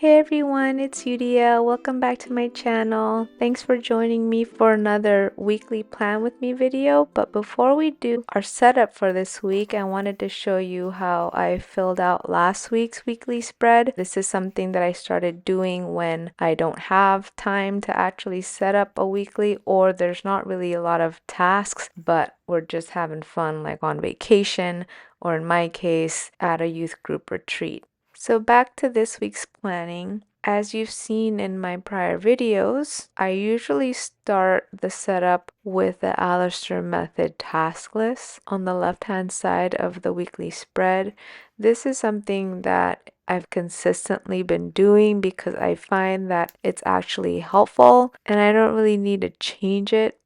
Hey everyone, it's Yudia. Welcome back to my channel. Thanks for joining me for another weekly plan with me video. But before we do our setup for this week, I wanted to show you how I filled out last week's weekly spread. This is something that I started doing when I don't have time to actually set up a weekly, or there's not really a lot of tasks, but we're just having fun like on vacation, or in my case, at a youth group retreat. So back to this week's planning. As you've seen in my prior videos, I usually start the setup with the Alistair Method task list on the left-hand side of the weekly spread. This is something that I've consistently been doing because I find that it's actually helpful and I don't really need to change it.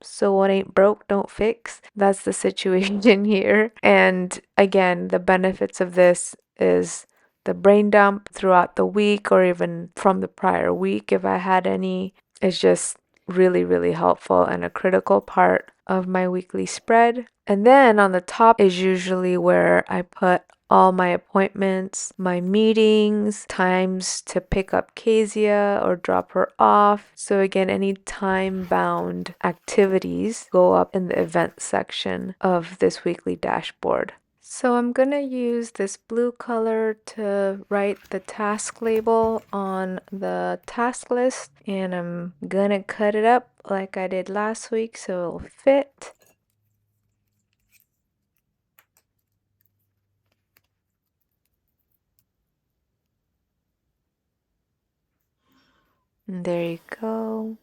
So what ain't broke, don't fix. That's the situation here. And again, the benefits of this is the brain dump throughout the week or even from the prior week if I had any is just really, really helpful and a critical part of my weekly spread. And then on the top is usually where I put all my appointments, my meetings, times to pick up Kezia or drop her off. So again, any time-bound activities go up in the event section of this weekly dashboard. So I'm gonna use this blue color to write the task label on the task list, and I'm gonna cut it up like I did last week so it'll fit. And there you go.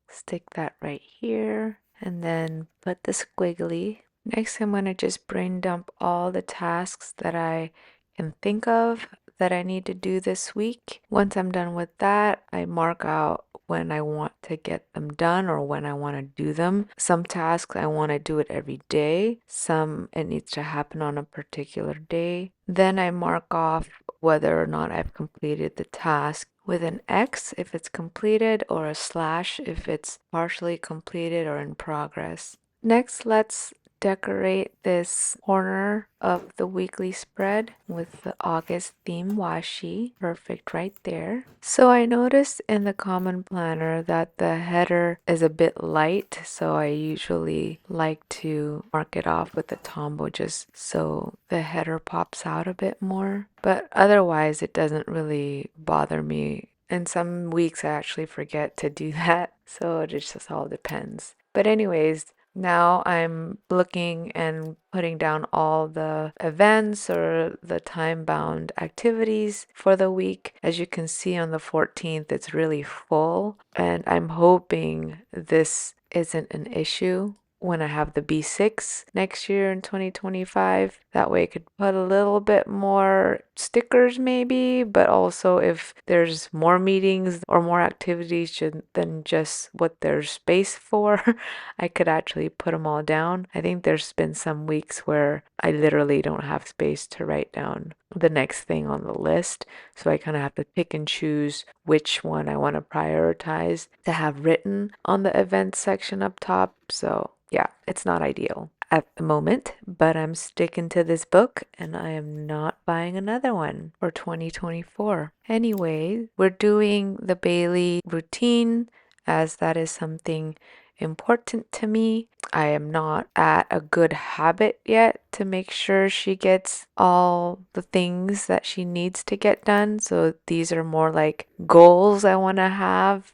Stick that right here and then put the squiggly. Next, I'm going to just brain dump all the tasks that I can think of that I need to do this week. Once I'm done with that, I mark out when I want to get them done or when I want to do them. Some tasks I want to do it every day. Some it needs to happen on a particular day. Then I mark off whether or not I've completed the task with an X if it's completed or a slash if it's partially completed or in progress. Next, let's decorate this corner of the weekly spread with the August theme washi. Perfect right there. So I noticed in the common planner that the header is a bit light, so I usually like to mark it off with the Tombow just so the header pops out a bit more. But otherwise it doesn't really bother me. And some weeks I actually forget to do that, so it just all depends. But anyways, now I'm looking and putting down all the events or the time-bound activities for the week. As you can see on the 14th, it's really full, and I'm hoping this isn't an issue when I have the B6 next year in 2025. That way I could put a little bit more stickers maybe, but also if there's more meetings or more activities than just what there's space for, I could actually put them all down. I think there's been some weeks where I literally don't have space to write down the next thing on the list. So I kind of have to pick and choose which one I want to prioritize to have written on the events section up top. So yeah, it's not ideal at the moment, but I'm sticking to this book and I am not buying another one for 2024. Anyway, we're doing the Bailey routine as that is something important to me. I am not at a good habit yet to make sure she gets all the things that she needs to get done. So these are more like goals I want to have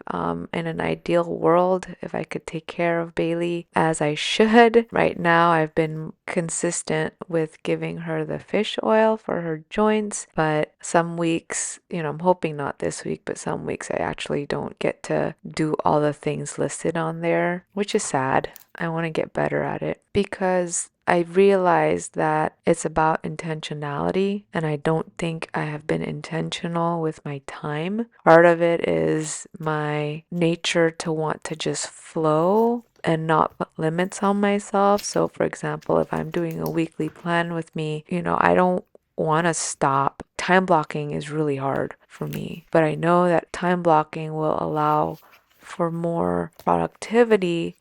in an ideal world if I could take care of Bailey as I should. Right now, I've been consistent with giving her the fish oil for her joints, but some weeks, I'm hoping not this week, but some weeks I actually don't get to do all the things listed on there, which is sad. I want to get better at it because I realized that it's about intentionality, and I don't think I have been intentional with my time. Part of it is my nature to want to just flow and not put limits on myself. So, for example, if I'm doing a weekly plan with me, I don't want to stop. Time blocking is really hard for me, but I know that time blocking will allow for more productivity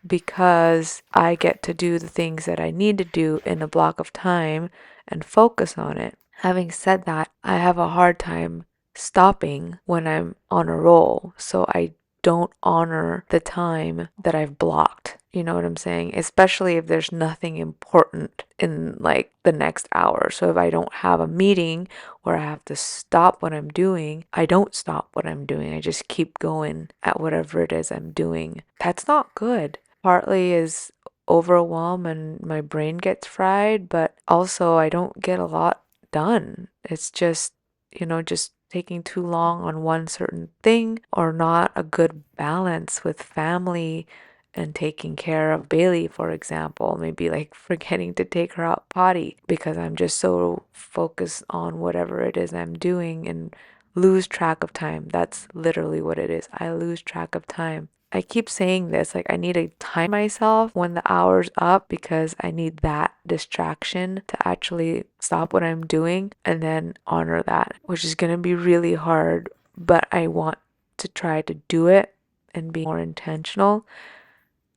because I get to do the things that I need to do in a block of time and focus on it. Having said that, I have a hard time stopping when I'm on a roll. So I don't honor the time that I've blocked. You know what I'm saying? Especially if there's nothing important in like the next hour. So if I don't have a meeting where I have to stop what I'm doing, I don't stop what I'm doing. I just keep going at whatever it is I'm doing. That's not good. Partly is overwhelm and my brain gets fried, but also I don't get a lot done. It's just, just taking too long on one certain thing or not a good balance with family and taking care of Bailey, for example. Maybe like forgetting to take her out potty because I'm just so focused on whatever it is I'm doing and lose track of time. That's literally what it is. I lose track of time. I keep saying this, like I need to time myself when the hour's up because I need that distraction to actually stop what I'm doing and then honor that, which is going to be really hard, but I want to try to do it and be more intentional.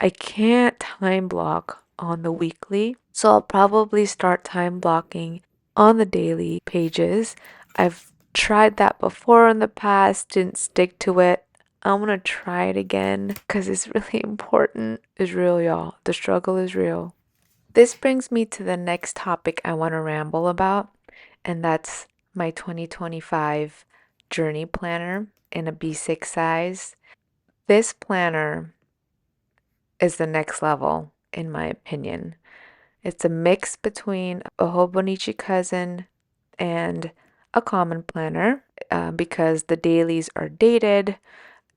I can't time block on the weekly, so I'll probably start time blocking on the daily pages. I've tried that before in the past, didn't stick to it. I'm gonna try it again because it's really important. It's real, y'all. The struggle is real. This brings me to the next topic I want to ramble about, and that's my 2025 journey planner in a B6 size. This planner is the next level, in my opinion. It's a mix between a Hobonichi cousin and a common planner because the dailies are dated,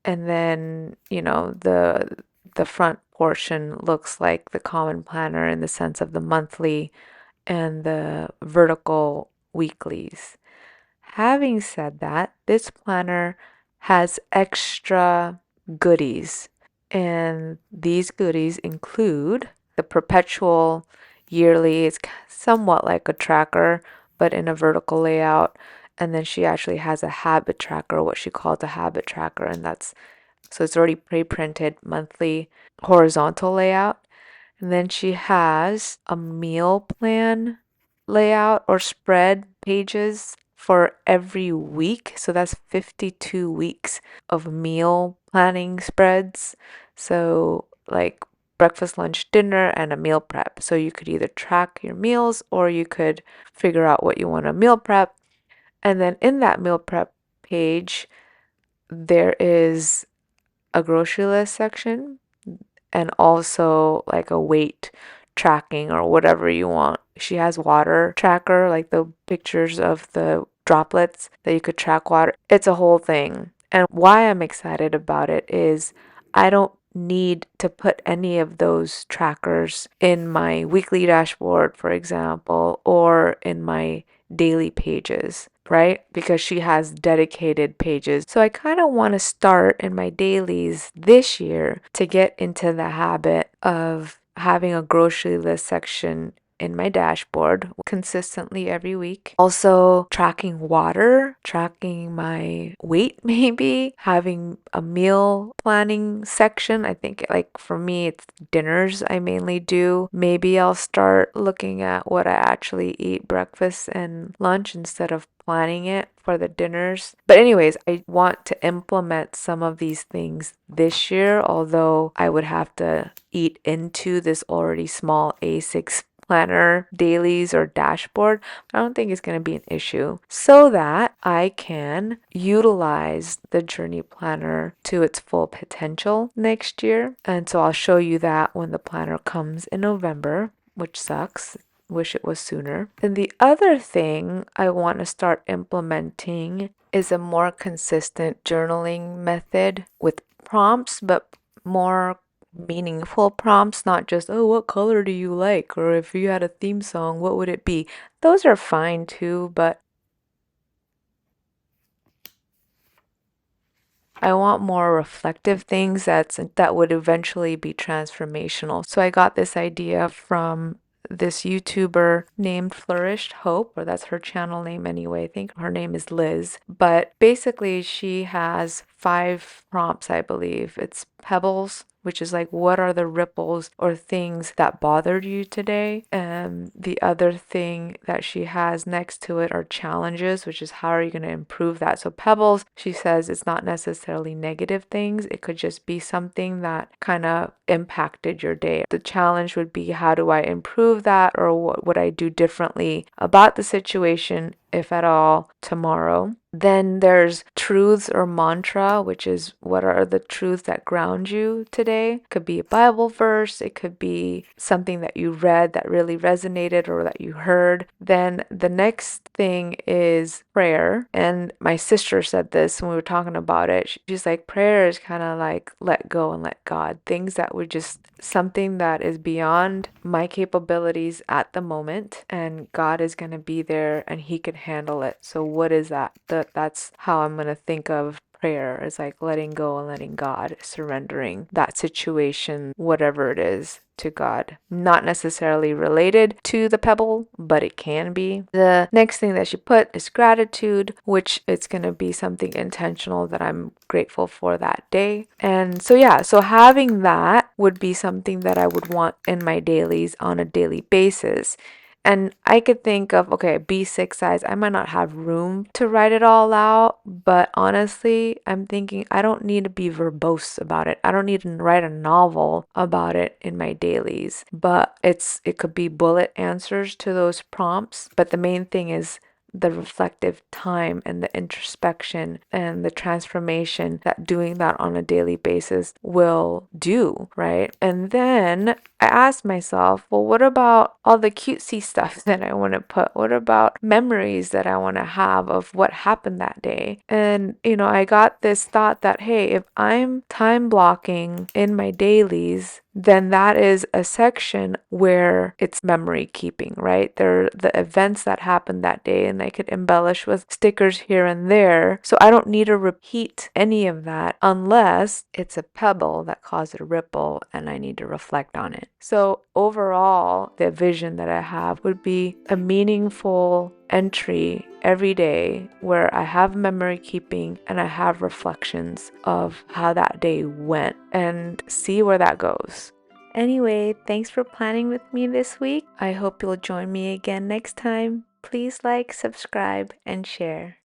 and then the front portion looks like the common planner in the sense of the monthly and the vertical weeklies. Having said that, this planner has extra goodies, and these goodies include the perpetual yearly. It's somewhat like a tracker, but in a vertical layout. And then she actually has a habit tracker, what she calls a habit tracker, and that's so it's already pre-printed monthly horizontal layout. And then she has a meal plan layout or spread pages for every week. So that's 52 weeks of meal planning spreads. So, like breakfast, lunch, dinner, and a meal prep. So you could either track your meals or you could figure out what you want to meal prep. And then in that meal prep page, there is a grocery list section and also like a weight tracking or whatever you want. She has water tracker, like the pictures of the droplets that you could track water. It's a whole thing. And why I'm excited about it is I don't need to put any of those trackers in my weekly dashboard, for example, or in my daily pages, right? Because she has dedicated pages. So I kind of want to start in my dailies this year to get into the habit of having a grocery list section in my dashboard consistently every week. Also, tracking water, tracking my weight, maybe having a meal planning section. I think, like, for me, it's dinners I mainly do. Maybe I'll start looking at what I actually eat breakfast and lunch instead of planning it for the dinners. But anyways, I want to implement some of these things this year, although I would have to eat into this already small A6 planner dailies or dashboard. I don't think it's going to be an issue so that I can utilize the journey planner to its full potential next year. And so I'll show you that when the planner comes in November, which sucks. Wish it was sooner. And the other thing I want to start implementing is a more consistent journaling method with prompts, but more meaningful prompts, not just, oh, what color do you like? Or if you had a theme song, what would it be? Those are fine too, but I want more reflective things that would eventually be transformational. So I got this idea from this YouTuber named Flourished Hope, or that's her channel name anyway. I think her name is Liz. But basically, she has 5 prompts, I believe. It's pebbles, which is like, what are the ripples or things that bothered you today? And the other thing that she has next to it are challenges, which is how are you going to improve that? So pebbles, she says, it's not necessarily negative things. It could just be something that kind of impacted your day. The challenge would be, how do I improve that, or what would I do differently about the situation, if at all, tomorrow? Then there's truths or mantra, which is what are the truths that ground you today. It could be a Bible verse, it could be something that you read that really resonated or that you heard. Then the next thing is prayer. And my sister said this when we were talking about it. She's like, prayer is kind of like let go and let God. Things that would just something that is beyond my capabilities at the moment, and God is going to be there and he can handle it. So what is that? That's how I'm going to think of prayer, is like letting go and letting God, surrendering that situation, whatever it is, to God. Not necessarily related to the pebble, but it can be. The next thing that she put is gratitude, which it's going to be something intentional that I'm grateful for that day. And so, yeah, so having that would be something that I would want in my dailies on a daily basis. And I could think of, okay, B6 size, I might not have room to write it all out, but honestly, I'm thinking I don't need to be verbose about it. I don't need to write a novel about it in my dailies, but it could be bullet answers to those prompts. But the main thing is the reflective time and the introspection and the transformation that doing that on a daily basis will do, right? And then I asked myself, well, what about all the cutesy stuff that I want to put? What about memories that I want to have of what happened that day? And, I got this thought that, hey, if I'm time blocking in my dailies, then that is a section where it's memory keeping, right? There are the events that happened that day, and I could embellish with stickers here and there. So I don't need to repeat any of that unless it's a pebble that caused a ripple and I need to reflect on it. So overall, the vision that I have would be a meaningful entry every day where I have memory keeping and I have reflections of how that day went, and see where that goes. Anyway, thanks for planning with me this week. I hope you'll join me again next time. Please like, subscribe, and share.